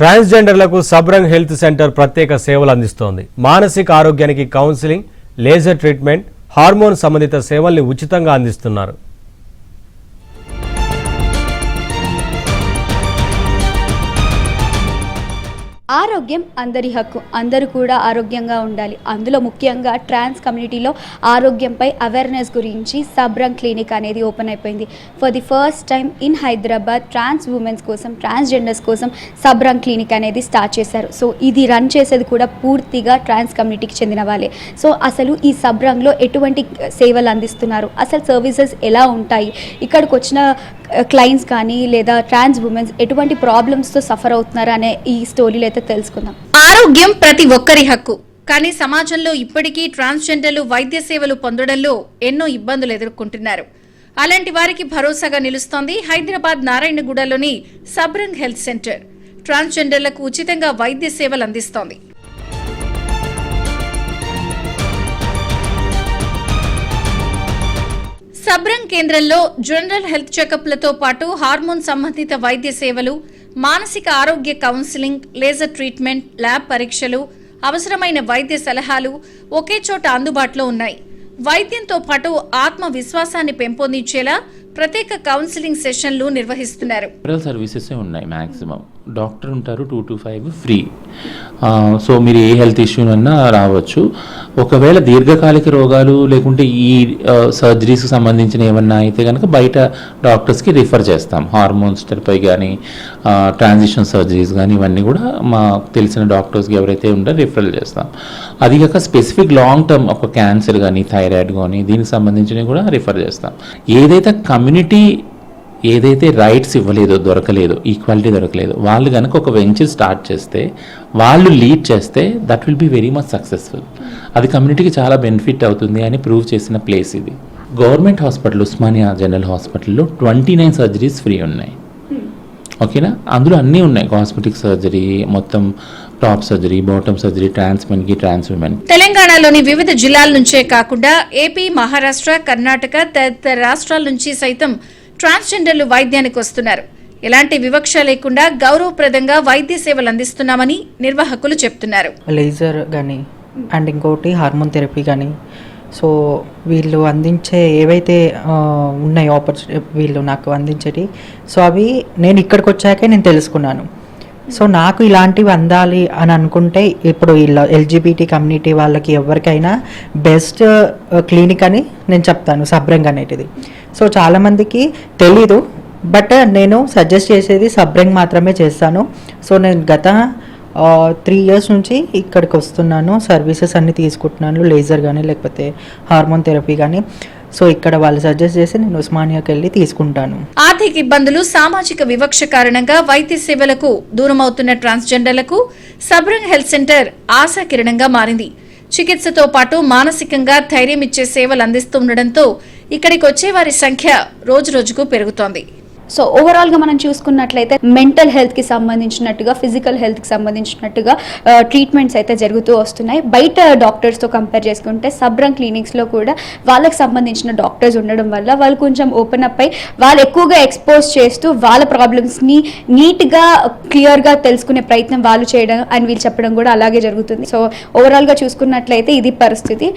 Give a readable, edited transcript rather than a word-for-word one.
ట్రాన్స్జెండర్లకు Sabrang health centre ప్రత్యేక సేవలు అందిస్తోంది. మానసిక ఆరోగ్యానికి కౌన్సిలింగ్, లేజర్ ట్రీట్మెంట్, హార్మోన్ సంబంధిత సేవల్ని ఉచితంగా అందిస్తున్నారు. ఆరోగ్యం అందరి హక్కు. అందరూ కూడా ఆరోగ్యంగా ఉండాలి. అందులో ముఖ్యంగా ట్రాన్స్ కమ్యూనిటీలో ఆరోగ్యంపై అవేర్నెస్ గురించి సబ్రంగ్ క్లినిక్ అనేది ఓపెన్ అయిపోయింది. For the first time in Hyderabad trans women's కోసం, ట్రాన్స్జెండర్స్ కోసం సబ్రంగ్ క్లినిక్ అనేది స్టార్ట్ చేశారు. సో ఇది రన్ చేసేది కూడా పూర్తిగా ట్రాన్స్ కమ్యూనిటీకి చెందిన వాళ్ళే. సో అసలు ఈ సబ్రంగ్లో ఎటువంటి సేవలు అందిస్తున్నారు, అసలు సర్వీసెస్ ఎలా ఉంటాయి, ఇక్కడికి వచ్చిన క్లయింట్స్ కానీ లేదా ట్రాన్స్ ఉమెన్స్ ఎటువంటి ప్రాబ్లమ్స్తో సఫర్ అవుతున్నారు అనే ఈ స్టోరీలో అయితే తెలుసుకుందాం. ఆరోగ్యం ప్రతి ఒక్కరి హక్కు. కానీ సమాజంలో ఇప్పటికీ ట్రాన్స్జెండర్లు వైద్య సేవలు పొందడంలో ఎన్నో ఇబ్బందులు ఎదుర్కొంటున్నారు. అలాంటి వారికి భరోసాగా నిలుస్తోంది హైదరాబాద్ నారాయణగూడలోని సబ్రంగ్ హెల్త్ సెంటర్. ట్రాన్స్జెండర్లకు ఉచితంగా వైద్య సేవలు అందిస్తోంది. సబ్రంగ్ కేంద్రంలో జనరల్ హెల్త్ చెకప్లతో పాటు హార్మోన్ సంబంధిత వైద్య సేవలు, మానసిక ఆరోగ్య కౌన్సిలింగ్, లేజర్ ట్రీట్మెంట్, ల్యాబ్ పరీక్షలు, అవసరమైన వైద్య సలహాలు ఒకే చోట అందుబాటులో ఉన్నాయి. వైద్యంతో పాటు ఆత్మవిశ్వాసాన్ని పెంపొందించేలా ప్రత్యేక కౌన్సిలింగ్ సెషన్లు నిర్వహిస్తున్నారు. సర్వీసెస్ ఉన్నాయి. మ్యాక్సిమం డాక్టర్ ఉంటారు, 2 to 5 ఫ్రీ. సో మీరు ఏ హెల్త్ ఇష్యూ అన్నా రావచ్చు. ఒకవేళ దీర్ఘకాలిక రోగాలు లేకుంటే ఈ సర్జరీస్కి సంబంధించిన ఏమన్నా అయితే కనుక బయట డాక్టర్స్కి రిఫర్ చేస్తాం. హార్మోన్స్ థెరపీ కానీ, ట్రాన్సిషన్ సర్జరీస్ కానీ ఇవన్నీ కూడా మాకు తెలిసిన డాక్టర్స్కి ఎవరైతే ఉంటారో రిఫరల్ చేస్తాం. అది కాక స్పెసిఫిక్ లాంగ్ టర్మ్ ఒక క్యాన్సర్ కానీ, థైరాయిడ్ కానీ దీనికి సంబంధించినవి కూడా రిఫర్ చేస్తాం. ఏదైతే కమ్యూనిటీ ఏదైతే రైట్స్ ఇవ్వలేదో, దొరకలేదు, ఈక్వాలిటీ దొరకలేదు, వాళ్ళు కనుక ఒక వెంచర్ స్టార్ట్ చేస్తే, వాళ్ళు లీడ్ చేస్తే that will be very much successful. అది కమ్యూనిటీకి చాలా బెనిఫిట్ అవుతుంది అని ప్రూవ్ చేసిన ప్లేస్ ఇది. గవర్నమెంట్ హాస్పిటల్ ఉస్మానియా జనరల్ హాస్పిటల్లో 29 సర్జరీస్ ఫ్రీ ఉన్నాయి. ఓకేనా? అందులో అన్నీ ఉన్నాయి. కాస్మెటిక్ సర్జరీ, మొత్తం టాప్ సర్జరీ, బాటమ్ సర్జరీ, ట్రాన్స్ మెన్కి, ట్రాన్స్ ఉమెన్. తెలంగాణలోని వివిధ జిల్లాల నుంచే కాకుండా ఏపీ, మహారాష్ట్ర, కర్ణాటక తదితర రాష్ట్రాల నుంచి సైతం ట్రాన్స్జెండర్లు వైద్యానికి వస్తున్నారు. ఎలాంటి వివక్ష లేకుండా గౌరవప్రదంగా వైద్య సేవలు అందిస్తున్నామని నిర్వాహకులు చెప్తున్నారు. లేజర్ కానీ అండ్ ఇంకోటి హార్మోన్ థెరపీ కానీ, సో వీళ్ళు అందించే ఏవైతే ఉన్నాయో ఆపర్చునిటీ వీళ్ళు నాకు అందించేటి, సో అవి నేను ఇక్కడికి వచ్చాకే నేను తెలుసుకున్నాను. సో నాకు ఇలాంటివి అందాలి అని అనుకుంటే ఇప్పుడు ఇలా ఎల్జిబిటీ కమ్యూనిటీ వాళ్ళకి ఎవరికైనా బెస్ట్ క్లినిక్ అని నేను చెప్తాను సబ్రంగ్ అనేటిది. సో చాలామందికి తెలీదు, బట్ నేను సజెస్ట్ చేసేది సబ్రంగ్ మాత్రమే చేస్తాను. సో నేను గత 3 years నుంచి ఇక్కడికి వస్తున్నాను, సర్వీసెస్ అన్నీ తీసుకుంటున్నాను, లేజర్ కానీ లేకపోతే హార్మోన్ థెరపీ కానీ. సో ఇక్కడ వాళ్ళు సజెస్ట్ చేసి నేను ఉస్మానియాకి వెళ్ళి తీసుకుంటాను. ఆర్థిక ఇబ్బందులు, సామాజిక వివక్ష కారణంగా వైద్య సేవలకు దూరం అవుతున్న ట్రాన్స్జెండర్లకు సబ్రంగ్ హెల్త్ సెంటర్ ఆశాకిరణంగా మారింది. చికిత్సతో పాటు మానసికంగా ధైర్యం ఇచ్చే సేవలు అందిస్తుండటంతో ఇక్కడికి వచ్చే వారి సంఖ్య రోజురోజుకు పెరుగుతోంది. సో ఓవరాల్గా మనం చూసుకున్నట్లయితే మెంటల్ హెల్త్కి సంబంధించినట్టుగా, ఫిజికల్ హెల్త్కి సంబంధించినట్టుగా ట్రీట్మెంట్స్ అయితే జరుగుతూ వస్తున్నాయి. బయట డాక్టర్స్తో కంపేర్ చేసుకుంటే సబ్రంగ్ క్లినిక్స్లో కూడా వాళ్ళకి సంబంధించిన డాక్టర్స్ ఉండడం వల్ల వాళ్ళు కొంచెం ఓపెన్ అప్ అయి వాళ్ళు ఎక్కువగా ఎక్స్పోజ్ చేస్తూ వాళ్ళ ప్రాబ్లమ్స్ని నీట్గా, క్లియర్గా తెలుసుకునే ప్రయత్నం వాళ్ళు చేయడం అండ్ వీళ్ళు చెప్పడం కూడా అలాగే జరుగుతుంది. సో ఓవరాల్గా చూసుకున్నట్లయితే ఇది పరిస్థితి.